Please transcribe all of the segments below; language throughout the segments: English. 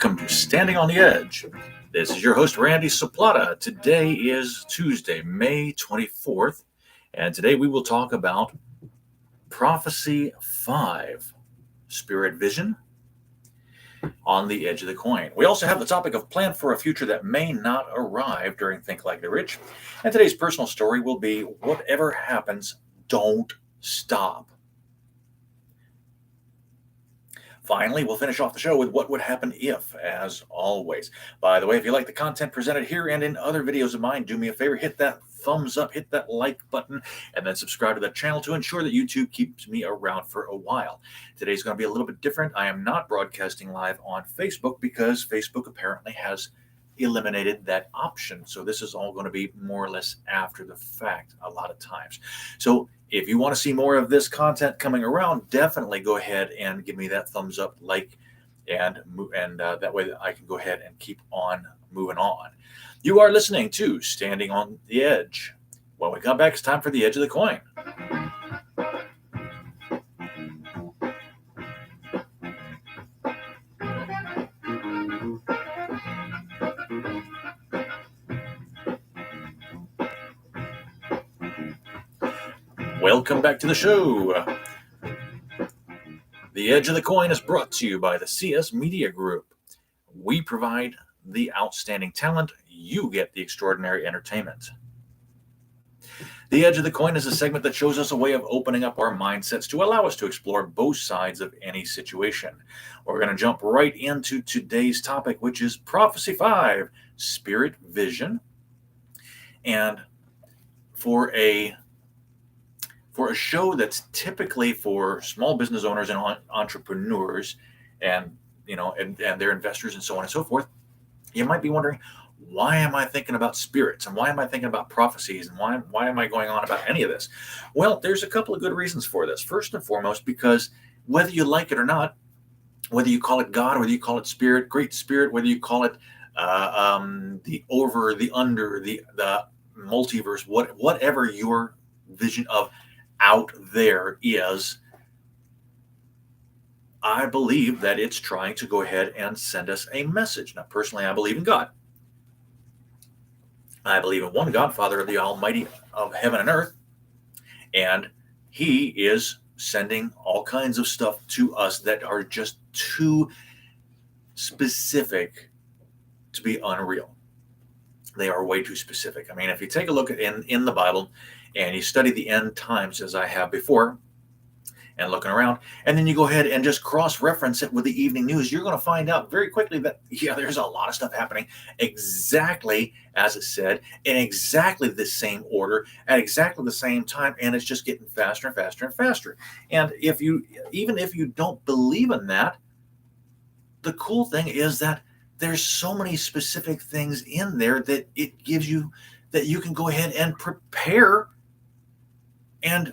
Welcome to Standing on the Edge. This is your host, Randy Saplata. Today is Tuesday, May 24th, and today we will talk about Prophecy 5, Spirit Vision, on the edge of the coin. We also have the topic of plan for a future that may not arrive during Think Like the Rich. And today's personal story will be whatever happens, don't stop. Finally, we'll finish off the show with what would happen if, as always. By the way, if you like the content presented here and in other videos of mine, do me a favor, hit that thumbs up, hit that like button, and then subscribe to the channel to ensure that YouTube keeps me around for a while. Today's going to be a little bit different. I am not broadcasting live on Facebook because Facebook apparently has eliminated that option. So this is all going to be more or less after the fact a lot of times. So if you want to see more of this content coming around, definitely go ahead and give me that thumbs up, like, and that way I can go ahead and keep on moving on. You are listening to Standing on the Edge. When we come back, it's time for the edge of the coin. Welcome back to the show. The Edge of the Coin is brought to you by the CS Media Group. We provide the outstanding talent. You get the extraordinary entertainment. The Edge of the Coin is a segment that shows us a way of opening up our mindsets to allow us to explore both sides of any situation. We're going to jump right into today's topic, which is Prophecy 5, Spirit Vision. And for a show that's typically for small business owners and entrepreneurs and their investors and so on and so forth, you might be wondering, why am I thinking about spirits and why am I thinking about prophecies and why am I going on about any of this? Well, there's a couple of good reasons for this. First and foremost, because whether you like it or not, whether you call it God, whether you call it spirit, great spirit, whether you call it the over, the under, the multiverse, whatever your vision of out there is, I believe that it's trying to go ahead and send us a message. Now, personally, I believe in God. I believe in one God, Father of the Almighty of heaven and earth, and He is sending all kinds of stuff to us that are just too specific to be unreal. They are way too specific. I mean, if you take a look at in the Bible and you study the end times as I have before and looking around, and then you go ahead and just cross-reference it with the evening news, you're going to find out very quickly that, there's a lot of stuff happening exactly as it said, in exactly the same order, at exactly the same time, and it's just getting faster and faster and faster. And even if you don't believe in that, the cool thing is that there's so many specific things in there that it gives you that you can go ahead and prepare. And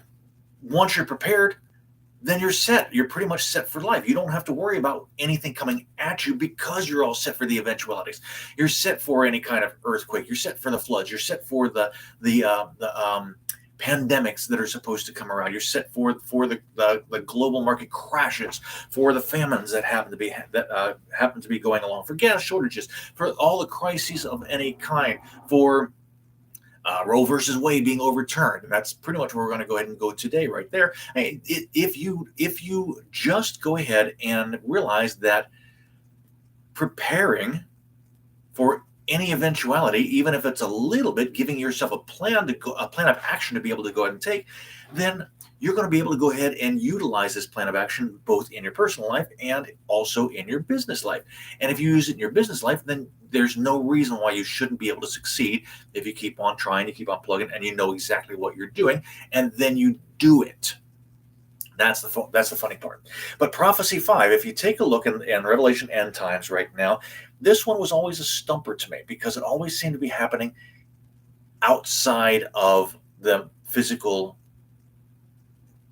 once you're prepared, then you're set. You're pretty much set for life. You don't have to worry about anything coming at you because you're all set for the eventualities. You're set for any kind of earthquake. You're set for the floods. You're set for the pandemics that are supposed to come around. You're set for the global market crashes, for the famines that happen to be going along, for gas shortages, for all the crises of any kind, for Roe versus Wade being overturned. And that's pretty much where we're going to go ahead and go today, right there. If you just go ahead and realize that preparing for any eventuality, even if it's a little bit, giving yourself a plan of action to be able to go ahead and take, then you're going to be able to go ahead and utilize this plan of action both in your personal life and also in your business life. And if you use it in your business life, then there's no reason why you shouldn't be able to succeed if you keep on trying, you keep on plugging, and you know exactly what you're doing, and then you do it. That's the funny part. But Prophecy 5, if you take a look in Revelation End Times right now, this one was always a stumper to me because it always seemed to be happening outside of the physical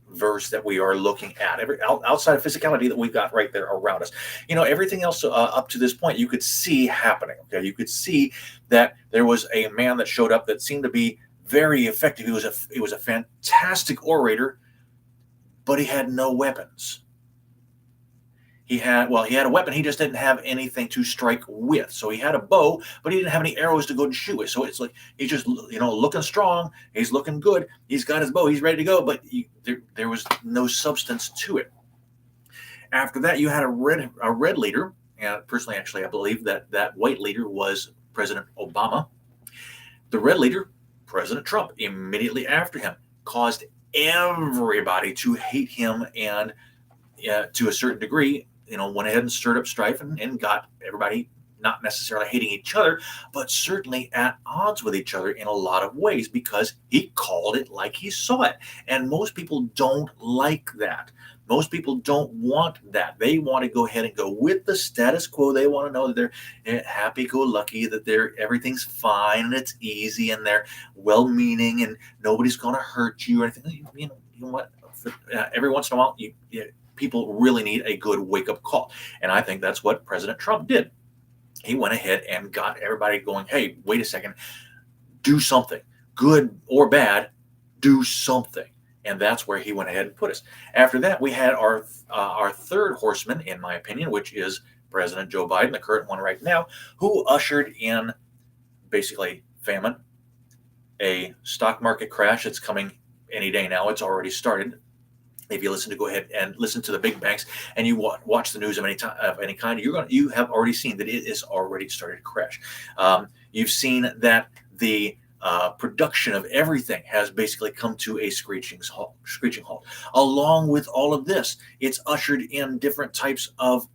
verse that we are looking at, outside of physicality that we've got right there around us. Everything else up to this point you could see happening. Okay, you could see that there was a man that showed up that seemed to be very effective. He was a fantastic orator, but he had no weapons. he had a weapon. He just didn't have anything to strike with. So he had a bow, but he didn't have any arrows to go and shoot with. So it's like he's just, looking strong. He's looking good. He's got his bow. He's ready to go, but there was no substance to it. After that, you had a red leader. And personally, actually, I believe that white leader was President Obama. The red leader, President Trump, immediately after him, caused everybody to hate him, and to a certain degree, went ahead and stirred up strife and got everybody not necessarily hating each other, but certainly at odds with each other in a lot of ways, because he called it like he saw it. And most people don't like that. Most people don't want that. They want to go ahead and go with the status quo. They want to know that they're happy-go-lucky, that everything's fine and it's easy and they're well-meaning and nobody's going to hurt you or anything. You know what? Every once in a while, people really need a good wake-up call. And I think that's what President Trump did. He went ahead and got everybody going, hey, wait a second, do something. Good or bad, do something. And that's where he went ahead and put us. After that, we had our third horseman, in my opinion, which is President Joe Biden, the current one right now, who ushered in basically famine, a stock market crash that's coming any day now. It's already started. If you go ahead and listen to the big banks, and you watch the news of any kind, you have already seen that it is already started to crash. You've seen that the production of everything has basically come to a screeching halt. Along with all of this, it's ushered in different types of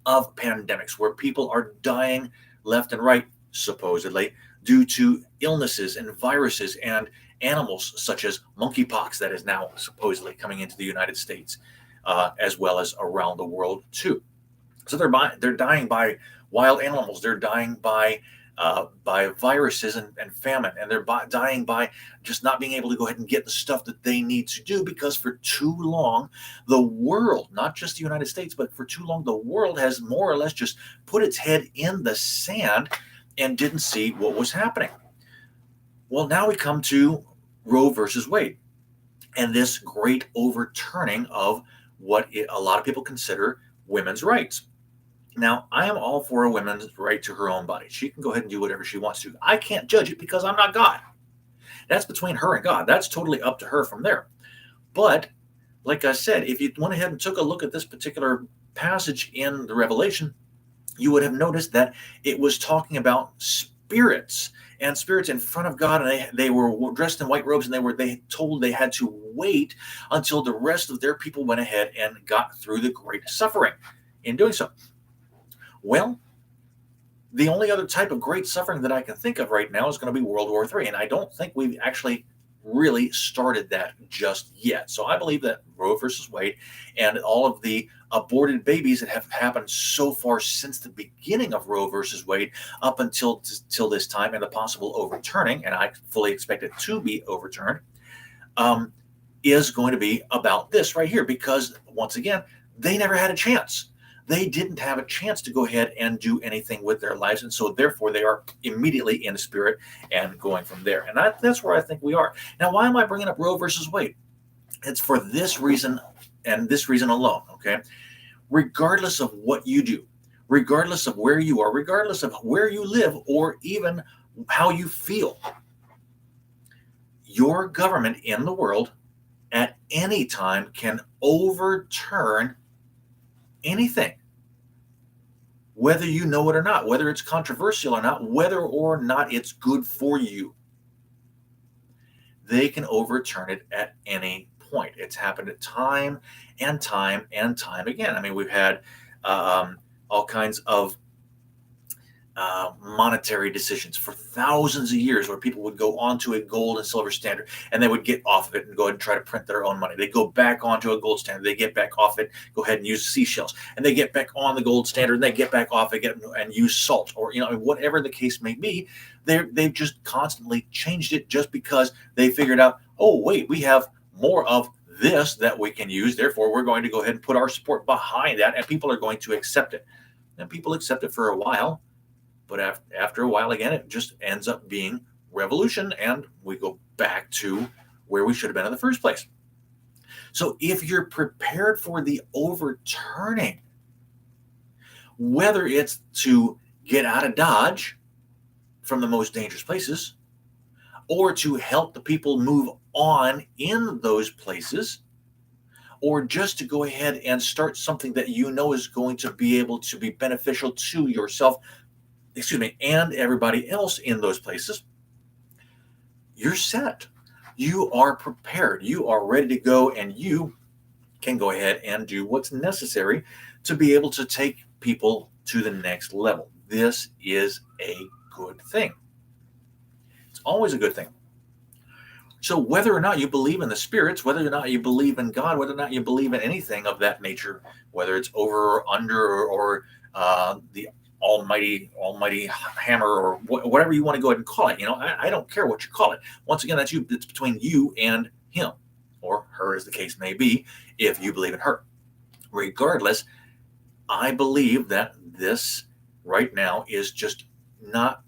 pandemics where people are dying left and right, supposedly, due to illnesses and viruses and animals such as monkeypox that is now supposedly coming into the United States, as well as around the world too. So they're dying by wild animals. They're dying by viruses and famine, and they're dying by just not being able to go ahead and get the stuff that they need to do, because for too long, the world, not just the United States, but for too long, the world has more or less just put its head in the sand and didn't see what was happening. Well, now we come to Roe versus Wade and this great overturning of what a lot of people consider women's rights. Now, I am all for a woman's right to her own body. She can go ahead and do whatever she wants to. I can't judge it because I'm not God. That's between her and God. That's totally up to her from there. But like I said, if you went ahead and took a look at this particular passage in the Revelation, you would have noticed that it was talking about spirits in front of God, and they were dressed in white robes, and they told they had to wait until the rest of their people went ahead and got through the great suffering in doing so. Well, the only other type of great suffering that I can think of right now is going to be World War III, and I don't think we've actually really started that just yet. So I believe that Roe versus Wade and all of the aborted babies that have happened so far since the beginning of Roe versus Wade up until this time, and the possible overturning, and I fully expect it to be overturned, is going to be about this right here, because once again, they never had a chance. They didn't have a chance to go ahead and do anything with their lives, and so therefore they are immediately in the spirit and going from there. And that's where I think we are. Now, why am I bringing up Roe versus Wade? It's for this reason, and this reason alone, okay? Regardless of what you do, regardless of where you are, regardless of where you live, or even how you feel, your government in the world at any time can overturn anything, whether you know it or not, whether it's controversial or not, whether or not it's good for you. They can overturn it at any point. It's happened time and time and time again. I mean, we've had all kinds of monetary decisions for thousands of years where people would go onto a gold and silver standard and they would get off of it and go ahead and try to print their own money. They go back onto a gold standard, they get back off it, go ahead and use seashells, and they get back on the gold standard and they get back off it and use salt, or whatever the case may be. They've just constantly changed it just because they figured out, oh wait, we have more of this that we can use, therefore we're going to go ahead and put our support behind that, and people are going to accept it. And people accept it for a while, but after a while, again, it just ends up being revolution, and we go back to where we should have been in the first place. So if you're prepared for the overturning whether it's to get out of Dodge from the most dangerous places, or to help the people move on in those places, or just to go ahead and start something that you know is going to be able to be beneficial to yourself, and everybody else in those places, you're set. You are prepared. You are ready to go, and you can go ahead and do what's necessary to be able to take people to the next level. This is a good thing. It's always a good thing. So whether or not you believe in the spirits, whether or not you believe in God, whether or not you believe in anything of that nature, whether it's over or under or the almighty hammer or whatever you want to go ahead and call it, I don't care what you call it. Once again, it's between you and him, or her, as the case may be, if you believe in her. Regardless, I believe that this right now is just not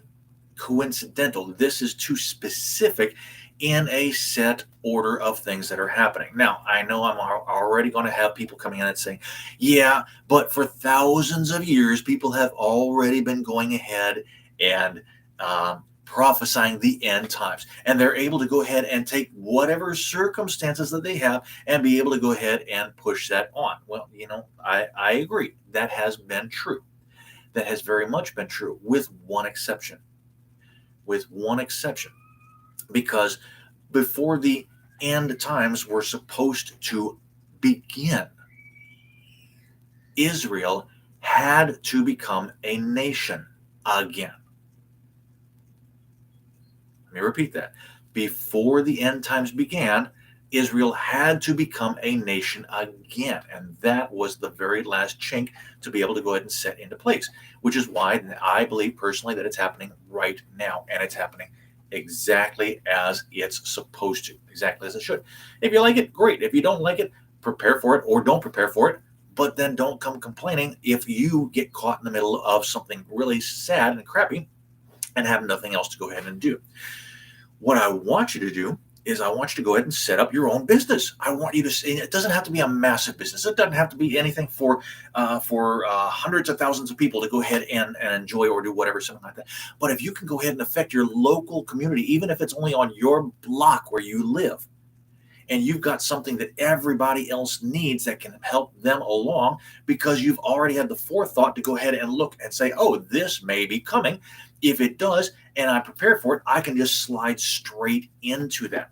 coincidental. This is too specific in a set order of things that are happening. Now, I know I'm already going to have people coming in and saying, yeah, but for thousands of years, people have already been going ahead and prophesying the end times. And they're able to go ahead and take whatever circumstances that they have and be able to go ahead and push that on. Well, I agree. That has been true. That has very much been true, with one exception. Because before the end times were supposed to begin, Israel had to become a nation again. Let me repeat that. Before the end times began, Israel had to become a nation again. And that was the very last chink to be able to go ahead and set into place, which is why I believe personally that it's happening right now. And it's happening exactly as it's supposed to, exactly as it should. If you like it, great. If you don't like it, prepare for it or don't prepare for it. But then don't come complaining if you get caught in the middle of something really sad and crappy and have nothing else to go ahead and do. What I want you to do is I want you to go ahead and set up your own business. I want you to say, it doesn't have to be a massive business. It doesn't have to be anything for hundreds of thousands of people to go ahead and enjoy or do whatever, something like that. But if you can go ahead and affect your local community, even if it's only on your block where you live, and you've got something that everybody else needs that can help them along because you've already had the forethought to go ahead and look and say, oh, this may be coming. If it does, and I'm prepared for it, I can just slide straight into that.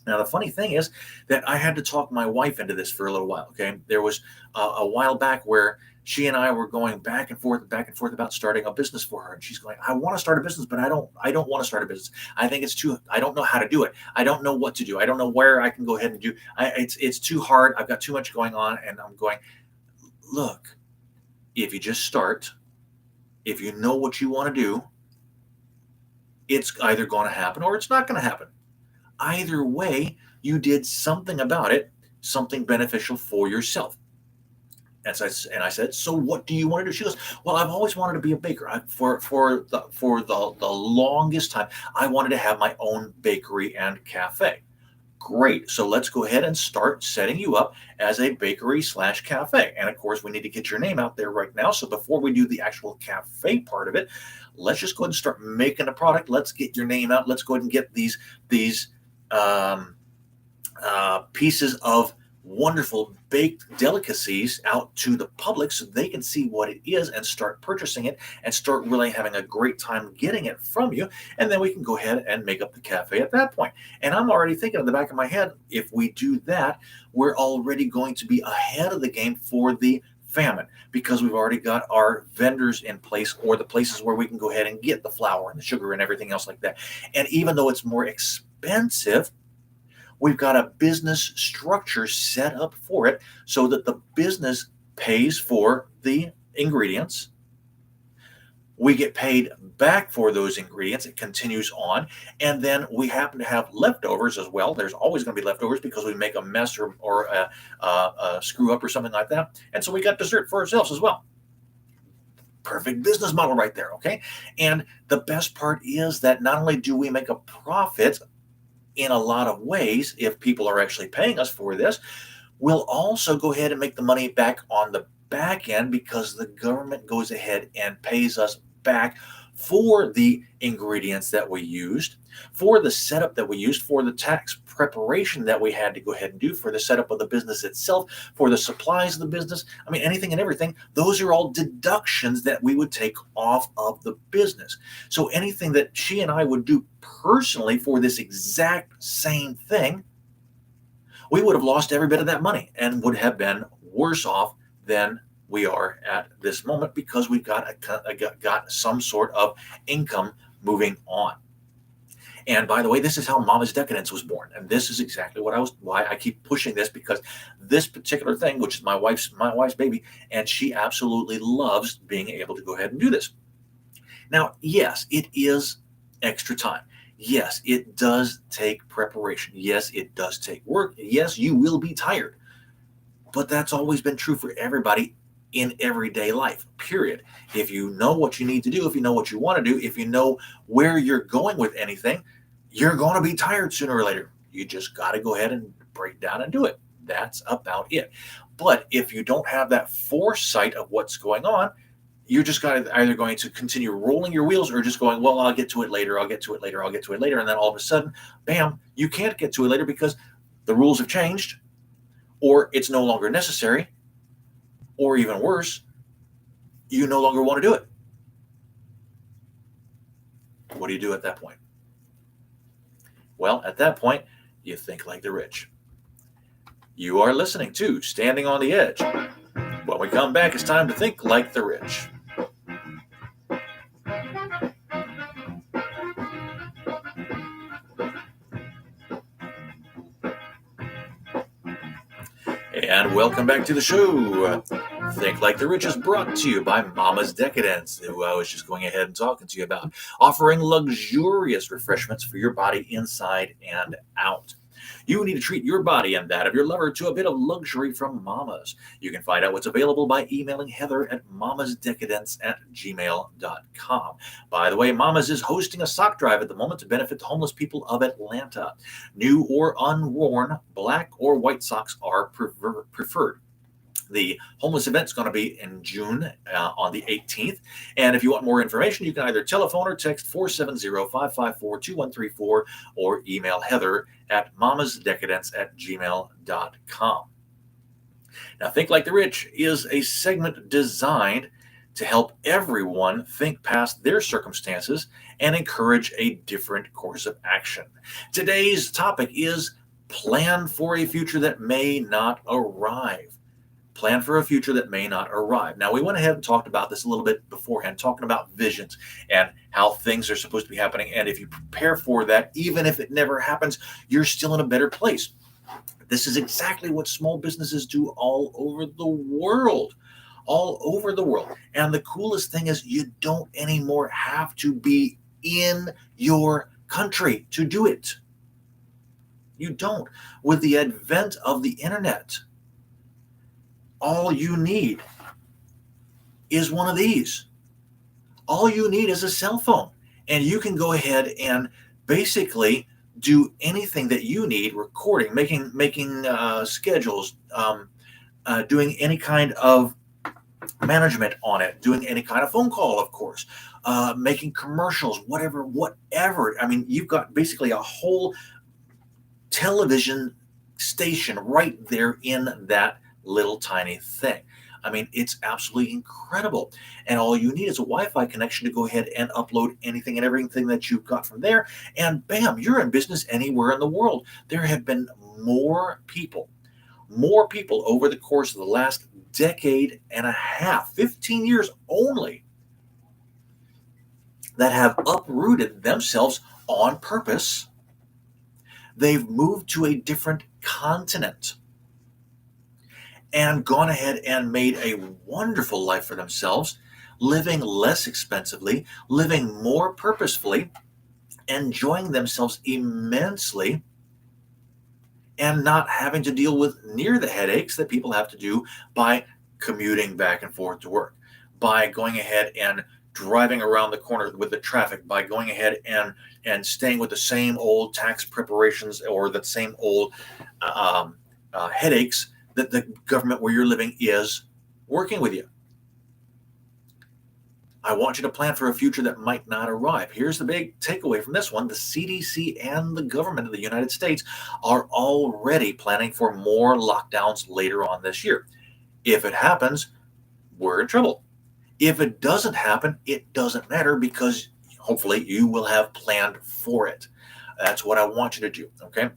Now, the funny thing is that I had to talk my wife into this for a little while. Okay. There was a while back where she and I were going back and forth about starting a business for her. And she's going, I want to start a business, but I don't want to start a business. I think I don't know how to do it. I don't know what to do. I don't know where I can go ahead and do. It's too hard. I've got too much going on. And I'm going, look, if you just start, if you know what you want to do, it's either going to happen or it's not going to happen. Either way, you did something about it, something beneficial for yourself. And I said, so what do you want to do? She goes, well, I've always wanted to be a baker. For the longest time, I wanted to have my own bakery and cafe. Great. So let's go ahead and start setting you up as a bakery/cafe. And of course, we need to get your name out there right now. So before we do the actual cafe part of it, let's just go ahead and start making a product. Let's get your name out. Let's go ahead and get these pieces of wonderful baked delicacies out to the public so they can see what it is and start purchasing it and start really having a great time getting it from you. And then we can go ahead and make up the cafe at that point. And I'm already thinking in the back of my head, if we do that, we're already going to be ahead of the game for the famine because we've already got our vendors in place or the places where we can go ahead and get the flour and the sugar and everything else like that. And even though it's more expensive, we've got a business structure set up for it so that the business pays for the ingredients. We get paid back for those ingredients. It continues on. And then we happen to have leftovers as well. There's always going to be leftovers because we make a mess or a screw up or something like that. And so we got dessert for ourselves as well. Perfect business model right there. Okay. And the best part is that not only do we make a profit in a lot of ways, if people are actually paying us for this, we'll also go ahead and make the money back on the back end because the government goes ahead and pays us back for the ingredients that we used, for the setup that we used, for the tax preparation that we had to go ahead and do, for the setup of the business itself, for the supplies of the business. I mean, anything and everything. Those are all deductions that we would take off of the business. So anything that she and I would do personally for this exact same thing, we would have lost every bit of that money and would have been worse off than we are at this moment because we've got some sort of income moving on. And by the way, this is how Mama's Decadence was born, and this is exactly why I keep pushing this, because this particular thing, which is my wife's baby, and she absolutely loves being able to go ahead and do this. Now, yes, it is extra time. Yes, it does take preparation. Yes, it does take work. Yes, you will be tired. But that's always been true for everybody in everyday life, period. If you know what you need to do, if you know what you want to do, if you know where you're going with anything, you're going to be tired sooner or later. You just got to go ahead and break down and do it. That's about it. But if you don't have that foresight of what's going on, you're just either going to continue rolling your wheels or just going, well, I'll get to it later, I'll get to it later, I'll get to it later. And then all of a sudden, bam, you can't get to it later because the rules have changed, or it's no longer necessary, or even worse, you no longer want to do it. What do you do at that point? Well, at that point, you think like the rich. You are listening to Standing on the Edge. When we come back, it's time to think like the rich. And welcome back to the show. Think Like the Rich is brought to you by Mama's Decadence, who I was just going ahead and talking to you about, offering luxurious refreshments for your body inside and out. You need to treat your body and that of your lover to a bit of luxury from Mama's. You can find out what's available by emailing Heather at mamasdecadence@gmail.com. By the way, Mama's is hosting a sock drive at the moment to benefit the homeless people of Atlanta. New or unworn, black or white socks are preferred. The homeless event is going to be in June on the 18th. And if you want more information, you can either telephone or text 470-554-2134 or email Heather at mamasdecadence@gmail.com. Now, Think Like the Rich is a segment designed to help everyone think past their circumstances and encourage a different course of action. Today's topic is plan for a future that may not arrive. Plan for a future that may not arrive. Now, we went ahead and talked about this a little bit beforehand, talking about visions and how things are supposed to be happening. And if you prepare for that, even if it never happens, you're still in a better place. This is exactly what small businesses do all over the world. All over the world. And the coolest thing is you don't anymore have to be in your country to do it. You don't. With the advent of the internet, all you need is one of these. All you need is a cell phone. And you can go ahead and basically do anything that you need, recording, making schedules, doing any kind of management on it, doing any kind of phone call, of course, making commercials, whatever. I mean, you've got basically a whole television station right there in that little tiny thing. I mean, it's absolutely incredible. And all you need is a Wi-Fi connection to go ahead and upload anything and everything that you've got from there. And bam, you're in business anywhere in the world. There have been more people over the course of the last decade and a half, 15 years only, that have uprooted themselves on purpose. They've moved to a different continent and gone ahead and made a wonderful life for themselves, living less expensively, living more purposefully, enjoying themselves immensely, and not having to deal with near the headaches that people have to do by commuting back and forth to work, by going ahead and driving around the corner with the traffic, by going ahead and staying with the same old tax preparations or the same old headaches that the government where you're living is working with you. I want you to plan for a future that might not arrive. Here's the big takeaway from this one. The CDC and the government of the United States are already planning for more lockdowns later on this year. If it happens, we're in trouble. If it doesn't happen, it doesn't matter because hopefully you will have planned for it. That's what I want you to do, okay?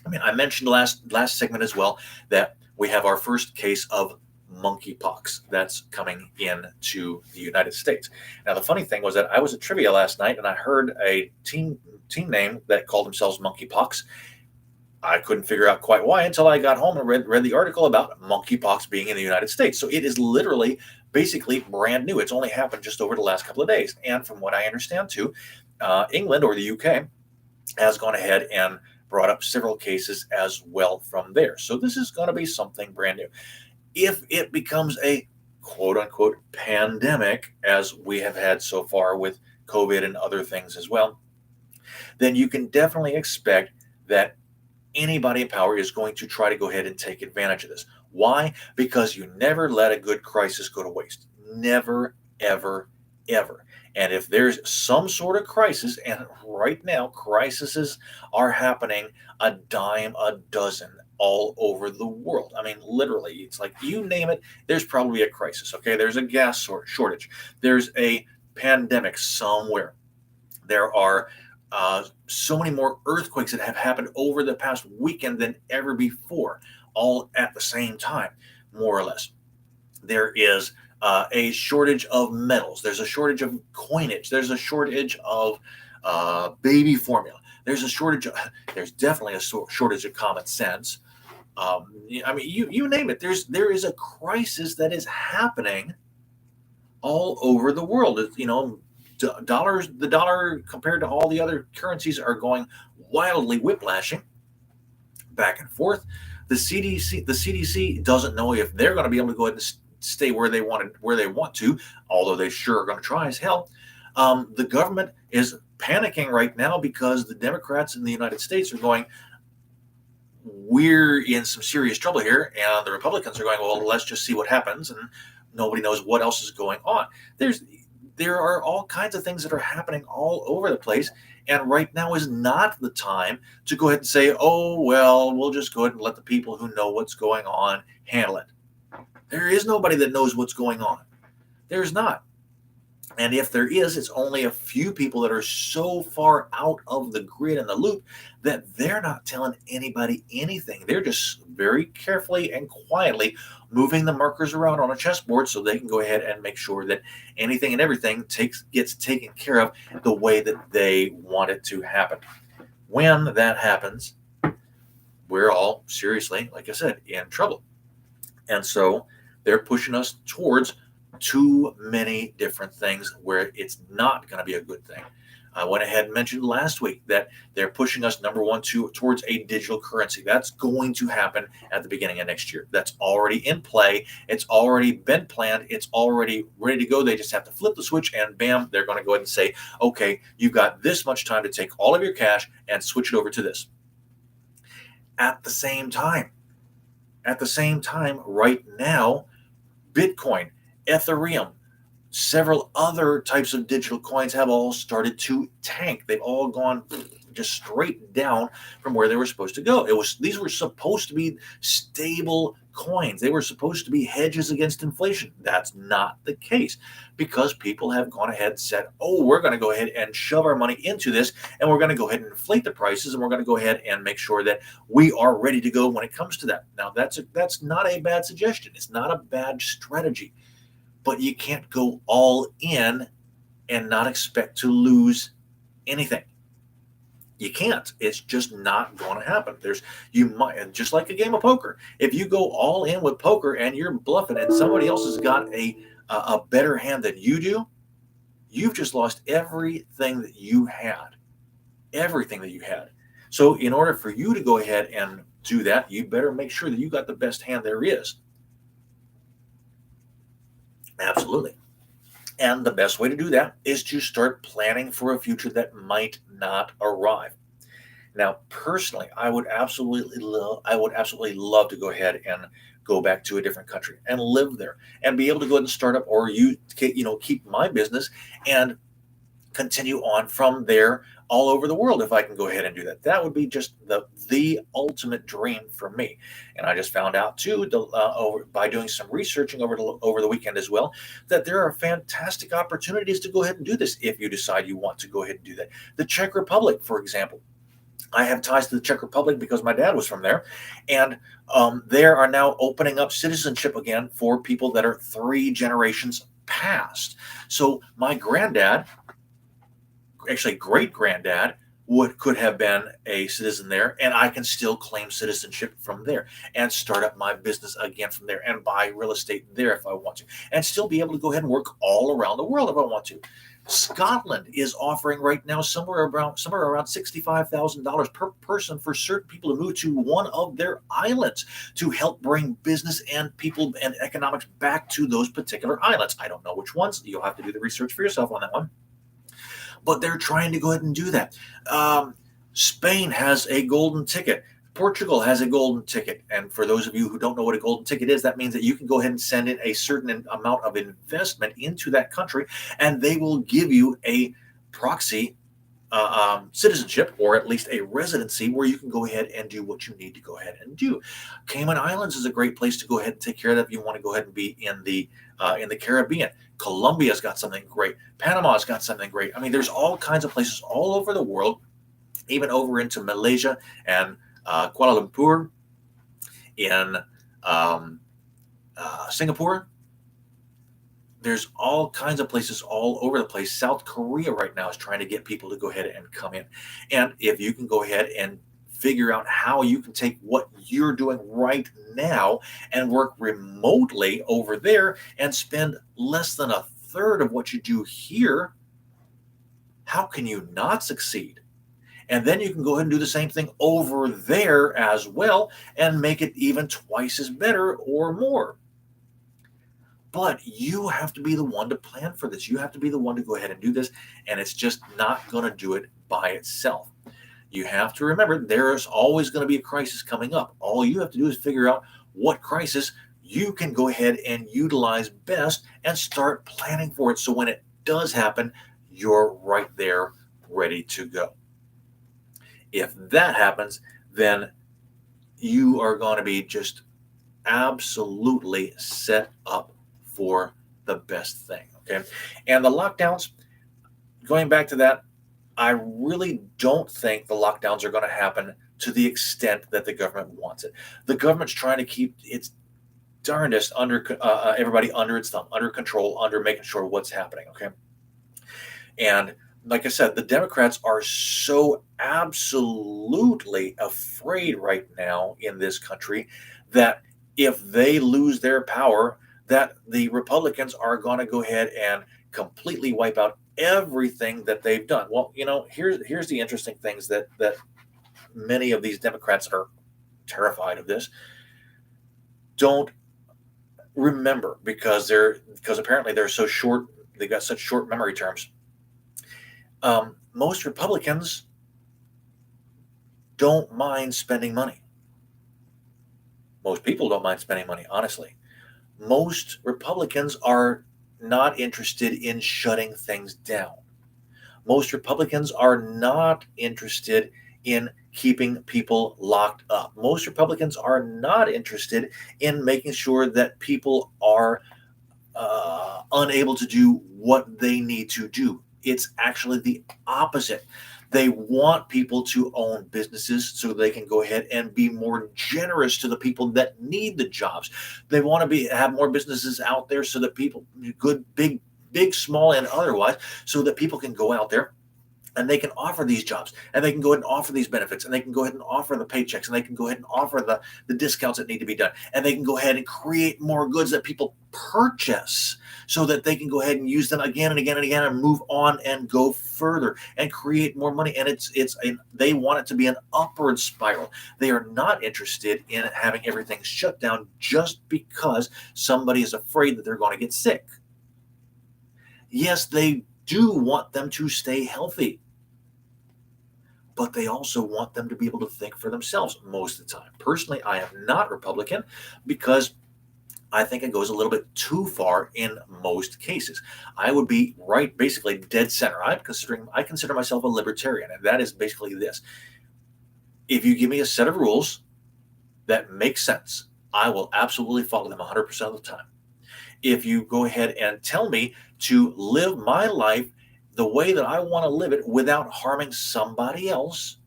I mean, I mentioned last segment as well that we have our first case of monkeypox that's coming into the United States. Now, the funny thing was that I was at trivia last night and I heard a team name that called themselves Monkeypox. I couldn't figure out quite why until I got home and read the article about monkeypox being in the United States. So it is literally basically brand new. It's only happened just over the last couple of days. And from what I understand too, England or the UK has gone ahead and brought up several cases as well from there. So this is going to be something brand new. If it becomes a quote unquote pandemic, as we have had so far with COVID and other things as well, then you can definitely expect that anybody in power is going to try to go ahead and take advantage of this. Why? Because you never let a good crisis go to waste. Never, ever, ever. And if there's some sort of crisis, and right now crises are happening a dime a dozen all over the world. I mean, literally, it's like you name it, there's probably a crisis. Okay, there's a gas shortage. There's a pandemic somewhere. There are so many more earthquakes that have happened over the past weekend than ever before, all at the same time, more or less. There is a shortage of metals. There's a shortage of coinage. There's a shortage of baby formula. There's definitely a shortage of common sense. I mean, you name it. There is a crisis that is happening all over the world. You know, the dollar compared to all the other currencies are going wildly whiplashing back and forth. The CDC doesn't know if they're going to be able to go ahead and stay where they want to, although they sure are going to try as hell. The government is panicking right now because the Democrats in the United States are going, we're in some serious trouble here, and the Republicans are going, well, let's just see what happens, and nobody knows what else is going on. There are all kinds of things that are happening all over the place, and right now is not the time to go ahead and say, oh, well, we'll just go ahead and let the people who know what's going on handle it. There is nobody that knows what's going on. There's not. And if there is, it's only a few people that are so far out of the grid and the loop that they're not telling anybody anything. They're just very carefully and quietly moving the markers around on a chessboard so they can go ahead and make sure that anything and everything gets taken care of the way that they want it to happen. When that happens, we're all seriously, like I said, in trouble. And so they're pushing us towards too many different things where it's not going to be a good thing. I went ahead and mentioned last week that they're pushing us, number one, towards a digital currency. That's going to happen at the beginning of next year. That's already in play. It's already been planned. It's already ready to go. They just have to flip the switch and bam, they're going to go ahead and say, okay, you've got this much time to take all of your cash and switch it over to this. At the same time, right now, Bitcoin, Ethereum, several other types of digital coins have all started to tank. They've all gone just straight down from where they were supposed to go. These were supposed to be stable coins. They were supposed to be hedges against inflation. That's not the case because people have gone ahead and said, oh, we're going to go ahead and shove our money into this and we're going to go ahead and inflate the prices and we're going to go ahead and make sure that we are ready to go when it comes to that. Now, that's not a bad suggestion. It's not a bad strategy. But you can't go all in and not expect to lose anything. You can't. It's just not going to happen. Just like a game of poker. If you go all in with poker and you're bluffing and somebody else has got a better hand than you do, you've just lost everything that you had. Everything that you had. So in order for you to go ahead and do that, you better make sure that you got the best hand there is. Absolutely. And the best way to do that is to start planning for a future that might not arrive. Now, personally, I would absolutely love to go ahead and go back to a different country and live there and be able to go ahead and start up, or keep my business and continue on from there all over the world. If I can go ahead and do that, that would be just the ultimate dream for me. And I just found out too, by doing some researching over the weekend as well, that there are fantastic opportunities to go ahead and do this if you decide you want to go ahead and do that. The Czech Republic, for example. I have ties to the Czech Republic because my dad was from there, and they are now opening up citizenship again for people that are 3 generations past. So my granddad, actually great granddad, could have been a citizen there, and I can still claim citizenship from there and start up my business again from there and buy real estate there if I want to, and still be able to go ahead and work all around the world if I want to. Scotland is offering right now somewhere around $65,000 per person for certain people to move to one of their islands to help bring business and people and economics back to those particular islands. I don't know which ones. You'll have to do the research for yourself on that one. But they're trying to go ahead and do that. Spain has a golden ticket. Portugal has a golden ticket. And for those of you who don't know what a golden ticket is, that means that you can go ahead and send in a certain amount of investment into that country, and they will give you a proxy citizenship, or at least a residency, where you can go ahead and do what you need to go ahead and do. Cayman Islands is a great place to go ahead and take care of that if you want to go ahead and be in the Caribbean. Colombia's got something great. Panama's got something great. I mean, there's all kinds of places all over the world, even over into Malaysia and Kuala Lumpur, in Singapore. There's all kinds of places all over the place. South Korea right now is trying to get people to go ahead and come in. And if you can go ahead and figure out how you can take what you're doing right now and work remotely over there and spend less than a third of what you do here, how can you not succeed? And then you can go ahead and do the same thing over there as well and make it even twice as better or more. But you have to be the one to plan for this. You have to be the one to go ahead and do this. And it's just not going to do it by itself. You have to remember there's always going to be a crisis coming up. All you have to do is figure out what crisis you can go ahead and utilize best and start planning for it. So when it does happen, you're right there ready to go. If that happens, then you are going to be just absolutely set up for the best thing. Okay. And the lockdowns, going back to that, I really don't think the lockdowns are going to happen to the extent that the government wants it. The government's trying to keep its darndest under everybody under its thumb, under control, under making sure what's happening. Okay. And like I said, the Democrats are so absolutely afraid right now in this country that if they lose their power, that the Republicans are going to go ahead and completely wipe out everything that they've done. Well, here's the interesting things that many of these Democrats are terrified of this. Don't remember because apparently they're so short. They've got such short memory terms. Most Republicans don't mind spending money. Most people don't mind spending money, honestly. Most Republicans are not interested in shutting things down. Most Republicans are not interested in keeping people locked up. Most Republicans are not interested in making sure that people are unable to do what they need to do. It's actually the opposite. They want people to own businesses so they can go ahead and be more generous to the people that need the jobs. They want to have more businesses out there so that people, good, big, small, and otherwise, so that people can go out there and they can offer these jobs, and they can go ahead and offer these benefits, and they can go ahead and offer the paychecks, and they can go ahead and offer the discounts that need to be done, and they can go ahead and create more goods that people purchase so that they can go ahead and use them again and again and again and move on and go further and create more money. And they want it to be an upward spiral. They are not interested in having everything shut down just because somebody is afraid that they're going to get sick. Yes, they do want them to stay healthy, but they also want them to be able to think for themselves most of the time. Personally, I am not Republican because I think it goes a little bit too far in most cases. I would be right, basically dead center. I consider myself a libertarian, and that is basically this. If you give me a set of rules that make sense, I will absolutely follow them 100% of the time. If you go ahead and tell me to live my life the way that I want to live it without harming somebody else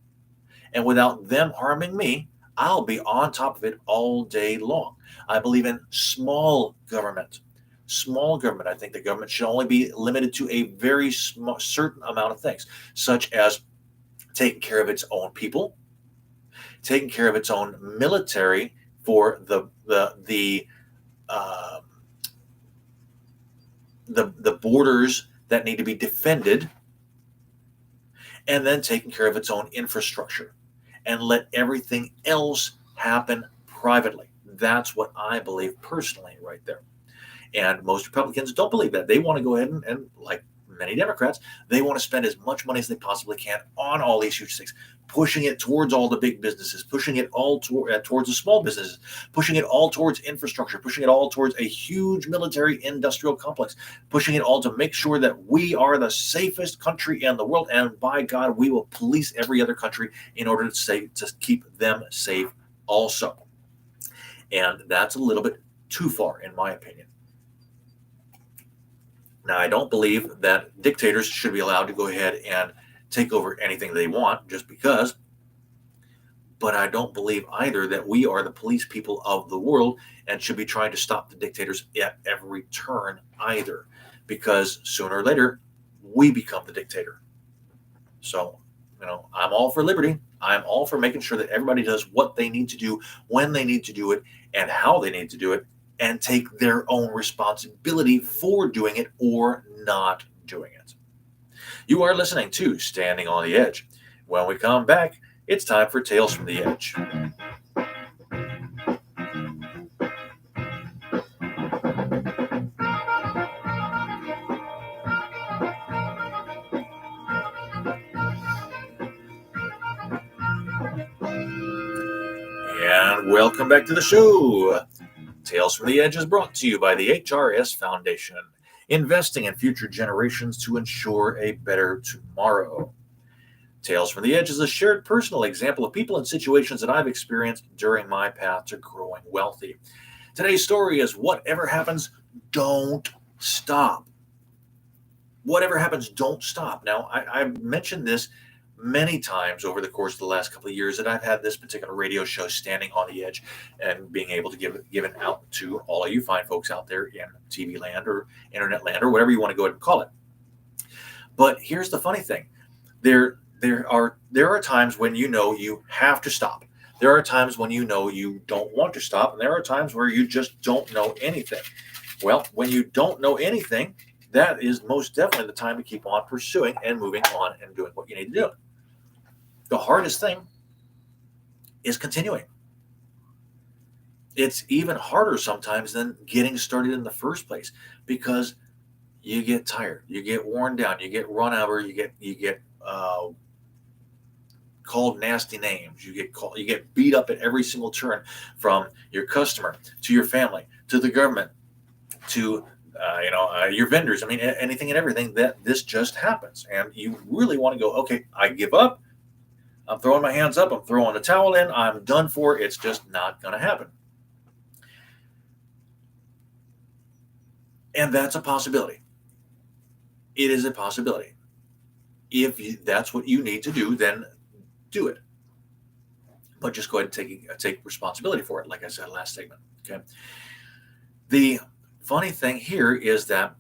and without them harming me, I'll be on top of it all day long. I believe in small government. Small government. I think the government should only be limited to a very certain amount of things, such as taking care of its own people, taking care of its own military for uh, the borders that need to be defended, and then taking care of its own infrastructure, and let everything else happen privately. That's what I believe personally, right there. And most Republicans don't believe that. They want to go ahead and like many Democrats, they want to spend as much money as they possibly can on all these huge things, pushing it towards all the big businesses, pushing it all towards the small businesses, pushing it all towards infrastructure, pushing it all towards a huge military industrial complex, pushing it all to make sure that we are the safest country in the world. And by God, we will police every other country in order to keep them safe also. And that's a little bit too far, in my opinion. Now, I don't believe that dictators should be allowed to go ahead and take over anything they want just because. But I don't believe either that we are the police people of the world and should be trying to stop the dictators at every turn either, because sooner or later we become the dictator. So, I'm all for liberty. I'm all for making sure that everybody does what they need to do, when they need to do it, and how they need to do it, and take their own responsibility for doing it or not doing it. You are listening to Standing on the Edge. When we come back, it's time for Tales from the Edge. And welcome back to the show. Tales from the Edge is brought to you by the HRS Foundation, investing in future generations to ensure a better tomorrow. Tales from the Edge is a shared personal example of people and situations that I've experienced during my path to growing wealthy. Today's story is whatever happens, don't stop. Whatever happens, don't stop. Now, I've mentioned this many times over the course of the last couple of years that I've had this particular radio show, Standing on the Edge, and being able to give it out to all of you fine folks out there in TV land or internet land or whatever you want to go ahead and call it. But here's the funny thing. There are times when you have to stop. There are times when you don't want to stop, and there are times where you just don't know anything. Well, when you don't know anything, that is most definitely the time to keep on pursuing and moving on and doing what you need to do. The hardest thing is continuing. It's even harder sometimes than getting started in the first place because you get tired, you get worn down, you get run over, you get called nasty names, you get beat up at every single turn, from your customer to your family to the government to your vendors. I mean, anything and everything that this just happens, and you really want to go, okay, I give up. I'm throwing my hands up. I'm throwing the towel in. I'm done for. It's just not going to happen. And that's a possibility. It is a possibility. If that's what you need to do, then do it. But just go ahead and take responsibility for it, like I said last segment. Okay. The funny thing here is that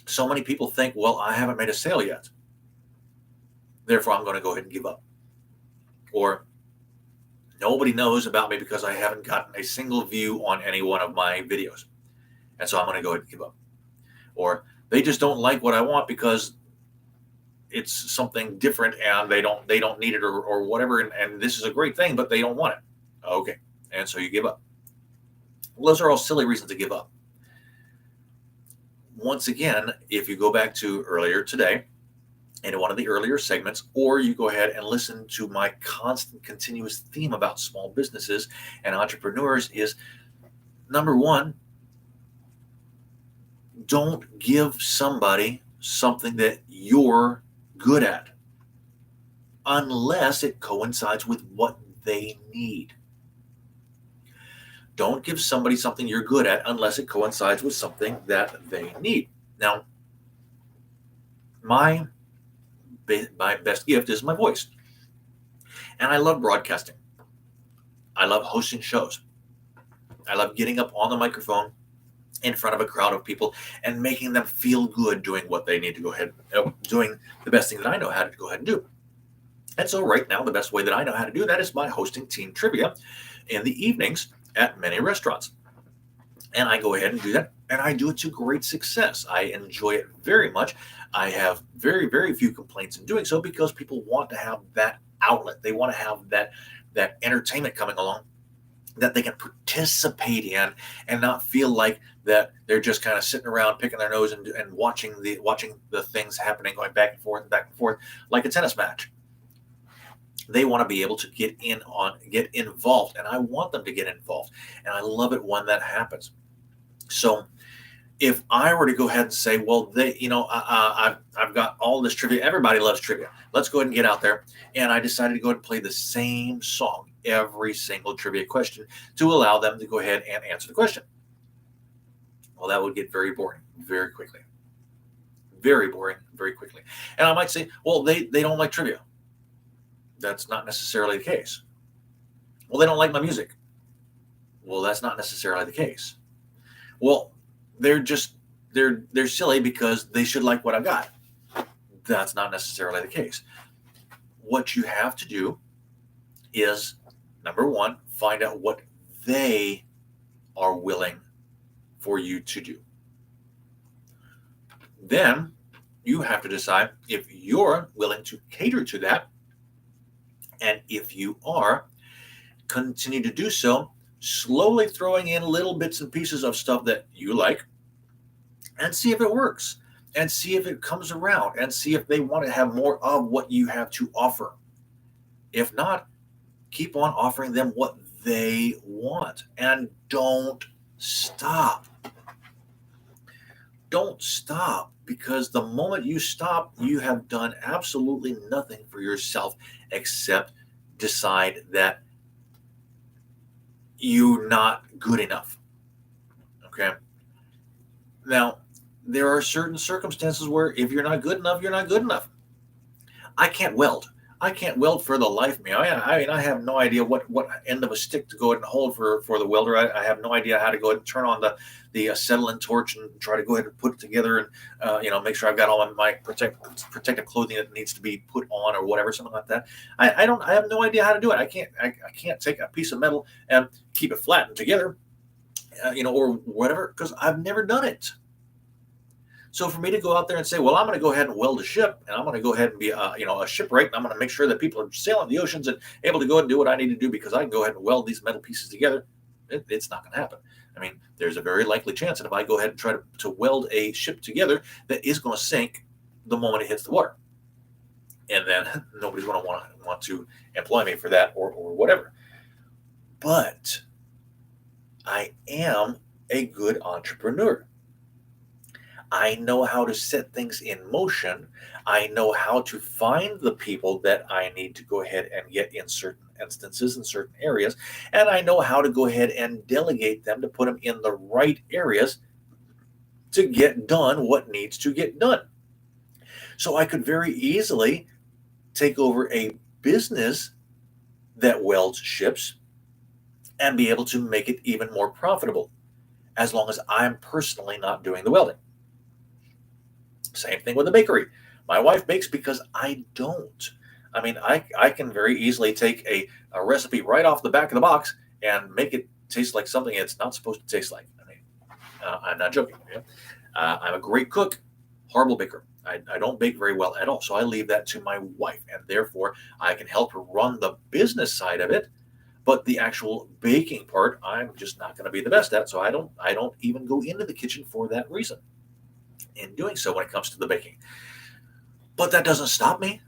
so many people think, well, I haven't made a sale yet, therefore I'm going to go ahead and give up. Or nobody knows about me because I haven't gotten a single view on any one of my videos, and so I'm going to go ahead and give up. Or they just don't like what I want because it's something different and they don't need it or whatever, and this is a great thing, but they don't want it. Okay, and so you give up. Well, those are all silly reasons to give up. Once again, if you go back to earlier today, in one of the earlier segments, or you go ahead and listen to my constant, continuous theme about small businesses and entrepreneurs, is number one, Don't give somebody something that you're good at unless it coincides with what they need. Don't give somebody something you're good at unless it coincides with something that they need. Now, my best gift is my voice. And I love broadcasting. I love hosting shows. I love getting up on the microphone in front of a crowd of people and making them feel good doing what they need to go ahead, doing the best thing that I know how to go ahead and do. And so right now, the best way that I know how to do that is by hosting team trivia in the evenings at many restaurants. And I go ahead and do that, and I do it to great success. I enjoy it very much. I have very, very few complaints in doing so because people want to have that outlet. They want to have that entertainment coming along that they can participate in and not feel like that they're just kind of sitting around picking their nose and watching the things happening, going back and forth like a tennis match. They want to be able to get involved, and I want them to get involved, and I love it when that happens. So if I were to go ahead and say, well, I've got all this trivia. Everybody loves trivia. Let's go ahead and get out there. And I decided to go ahead and play the same song every single trivia question to allow them to go ahead and answer the question. Well, that would get very boring very quickly. Very boring very quickly. And I might say, well, they don't like trivia. That's not necessarily the case. Well, they don't like my music. Well, that's not necessarily the case. Well, they're silly because they should like what I got. That's not necessarily the case. What you have to do is, number one, find out what they are willing for you to do. Then you have to decide if you're willing to cater to that. And if you are, continue to do so, slowly throwing in little bits and pieces of stuff that you like, and see if it works, and see if it comes around, and see if they want to have more of what you have to offer. If not, keep on offering them what they want, and don't stop. Don't stop, because the moment you stop, you have done absolutely nothing for yourself except decide that you're not good enough. Okay? Now, there are certain circumstances where if you're not good enough, you're not good enough. I can't weld. I can't weld for the life of me. I mean, I have no idea what end of a stick to go ahead and hold for the welder. I have no idea how to go ahead and turn on the acetylene torch and try to go ahead and put it together and make sure I've got all my protective clothing that needs to be put on or whatever, something like that. I have no idea how to do it. I can't take a piece of metal and keep it flattened together, or whatever, because I've never done it. So for me to go out there and say, well, I'm going to go ahead and weld a ship, and I'm going to go ahead and be a shipwright, and I'm going to make sure that people are sailing the oceans and able to go ahead and do what I need to do because I can go ahead and weld these metal pieces together, it's not going to happen. I mean, there's a very likely chance that if I go ahead and try to weld a ship together, that is going to sink the moment it hits the water. And then nobody's going to want to employ me for that or whatever. But I am a good entrepreneur. I know how to set things in motion. I know how to find the people that I need to go ahead and get in certain instances, in certain areas. And I know how to go ahead and delegate them to put them in the right areas to get done what needs to get done. So I could very easily take over a business that welds ships and be able to make it even more profitable, as long as I'm personally not doing the welding. Same thing with a bakery. My wife bakes because I don't. I mean, I can very easily take a recipe right off the back of the box and make it taste like something it's not supposed to taste like. I mean, I'm not joking. I'm a great cook, horrible baker. I don't bake very well at all. So I leave that to my wife, and therefore I can help her run the business side of it. But the actual baking part, I'm just not going to be the best at. So I don't even go into the kitchen for that reason. In doing so when it comes to the baking. But that doesn't stop me.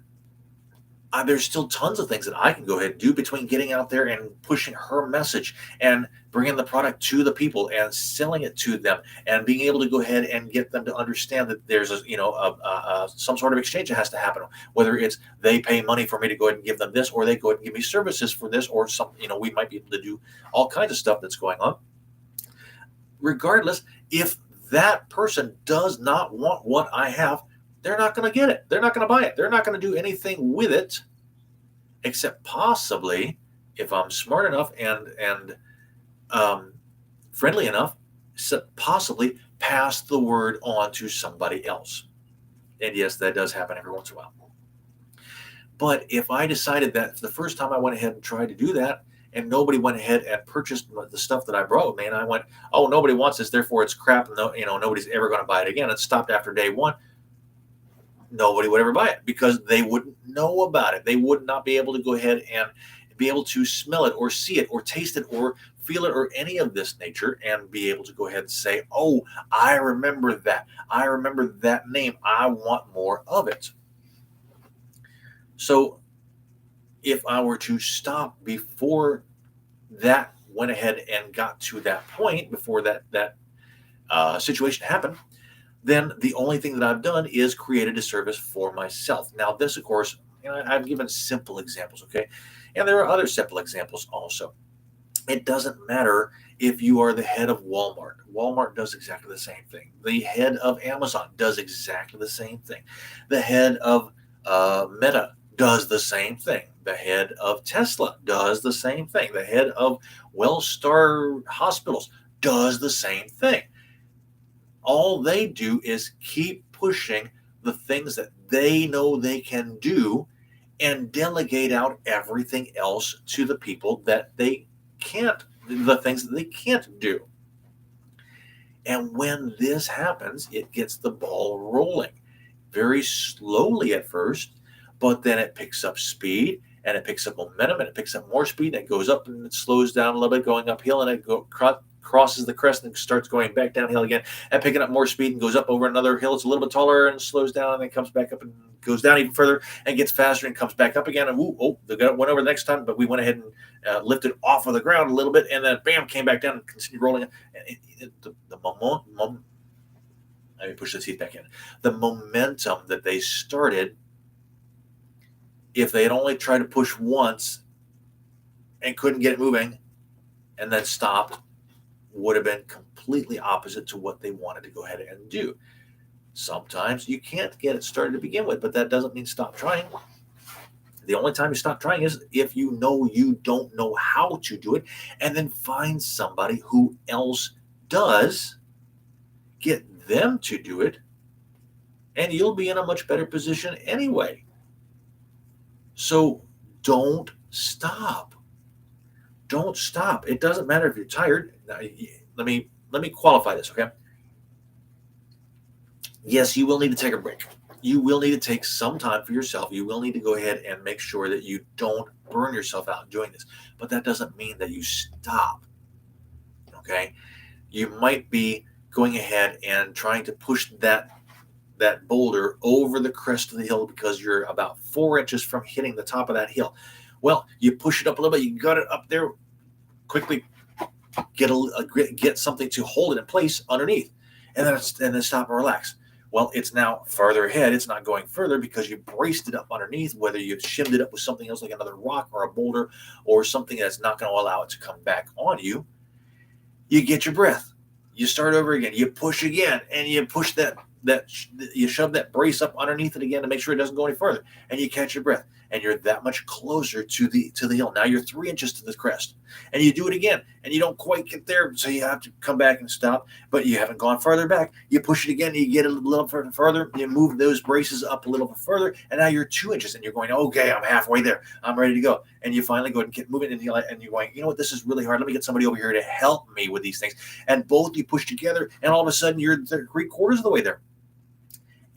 there's still tons of things that I can go ahead and do between getting out there and pushing her message and bringing the product to the people and selling it to them and being able to go ahead and get them to understand that there's some sort of exchange that has to happen, whether it's they pay money for me to go ahead and give them this, or they go ahead and give me services for this, or some, we might be able to do all kinds of stuff that's going on. Regardless, if that person does not want what I have, they're not going to get it. They're not going to buy it. They're not going to do anything with it, except possibly, if I'm smart enough and friendly enough, possibly pass the word on to somebody else. And yes, that does happen every once in a while. But if I decided that the first time I went ahead and tried to do that, and nobody went ahead and purchased the stuff that I brought with me, and I went, oh, nobody wants this, therefore it's crap, and nobody's ever going to buy it again, and stopped after day one, nobody would ever buy it because they wouldn't know about it. They would not be able to go ahead and be able to smell it or see it or taste it or feel it or any of this nature and be able to go ahead and say, oh, I remember that. I remember that name. I want more of it. So if I were to stop before that went ahead and got to that point, before that situation happened, then the only thing that I've done is created a service for myself. Now, this, of course, I've given simple examples, okay? And there are other simple examples also. It doesn't matter if you are the head of Walmart. Walmart does exactly the same thing. The head of Amazon does exactly the same thing. The head of Meta does the same thing. The head of Tesla does the same thing. The head of Wellstar Hospitals does the same thing. All they do is keep pushing the things that they know they can do and delegate out everything else to the people that they can't, the things that they can't do. And when this happens, it gets the ball rolling very slowly at first, but then it picks up speed and it picks up momentum and it picks up more speed and it goes up and it slows down a little bit going uphill and it crosses the crest and starts going back downhill again and picking up more speed and goes up over another hill. It's a little bit taller and slows down and then comes back up and goes down even further and gets faster and comes back up again. And they went over the next time, but we went ahead and lifted off of the ground a little bit and then bam, came back down and continued rolling. And the moment, let me push the teeth back in. The momentum that they started, if they had only tried to push once and couldn't get it moving and then stopped, would have been completely opposite to what they wanted to go ahead and do. Sometimes you can't get it started to begin with, but that doesn't mean stop trying. The only time you stop trying is if you know you don't know how to do it, and then find somebody who else does, get them to do it, and you'll be in a much better position anyway. So don't stop. Don't stop. It doesn't matter if you're tired. Now, let me qualify this, okay? Yes, you will need to take a break. You will need to take some time for yourself. You will need to go ahead and make sure that you don't burn yourself out doing this. But that doesn't mean that you stop, okay? You might be going ahead and trying to push that boulder over the crest of the hill because you're about 4 inches from hitting the top of that hill. Well, you push it up a little bit. You got it up there. Quickly get something to hold it in place underneath, and then stop and relax. Well, it's now farther ahead. It's not going further because you braced it up underneath, whether you've shimmed it up with something else like another rock or a boulder or something that's not going to allow it to come back on you. You get your breath. You start over again. You push again, and you push you shove that brace up underneath it again to make sure it doesn't go any further, and you catch your breath, and you're that much closer to the hill. Now you're 3 inches to the crest, and you do it again, and you don't quite get there, so you have to come back and stop, but you haven't gone farther back. You push it again, and you get a little further, you move those braces up a little bit further, and now you're 2 inches, and you're going, okay, I'm halfway there. I'm ready to go. And you finally go and get moving, and you're going, you know what, this is really hard. Let me get somebody over here to help me with these things. And both you push together, and all of a sudden you're 3/4 of the way there.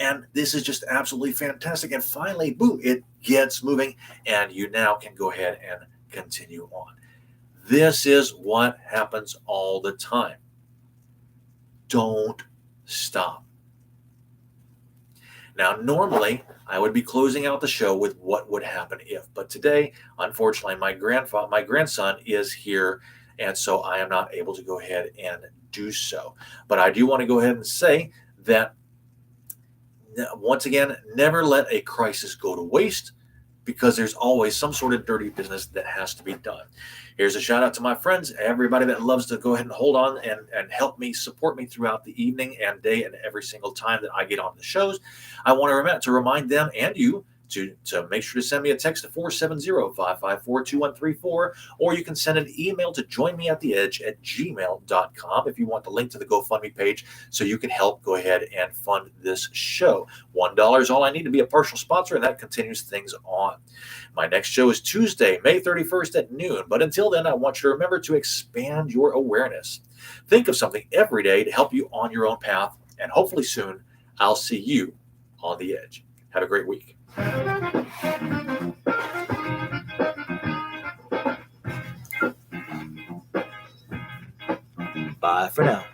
And this is just absolutely fantastic. And finally, boom, it gets moving, and you now can go ahead and continue on. This is what happens all the time. Don't stop. Now, normally I would be closing out the show with what would happen if, but today, unfortunately, my grandson is here, and so I am not able to go ahead and do so. But I do want to go ahead and say that once again, never let a crisis go to waste, because there's always some sort of dirty business that has to be done. Here's a shout out to my friends, everybody that loves to go ahead and hold on and help me, support me throughout the evening and day and every single time that I get on the shows. I want to remind them and you to make sure to send me a text to 470-554-2134, or you can send an email to joinmeattheedge@gmail.com if you want the link to the GoFundMe page so you can help go ahead and fund this show. $1 is all I need to be a partial sponsor, and that continues things on. My next show is Tuesday, May 31st at noon, but until then, I want you to remember to expand your awareness. Think of something every day to help you on your own path, and hopefully soon, I'll see you on the edge. Have a great week. Bye for now.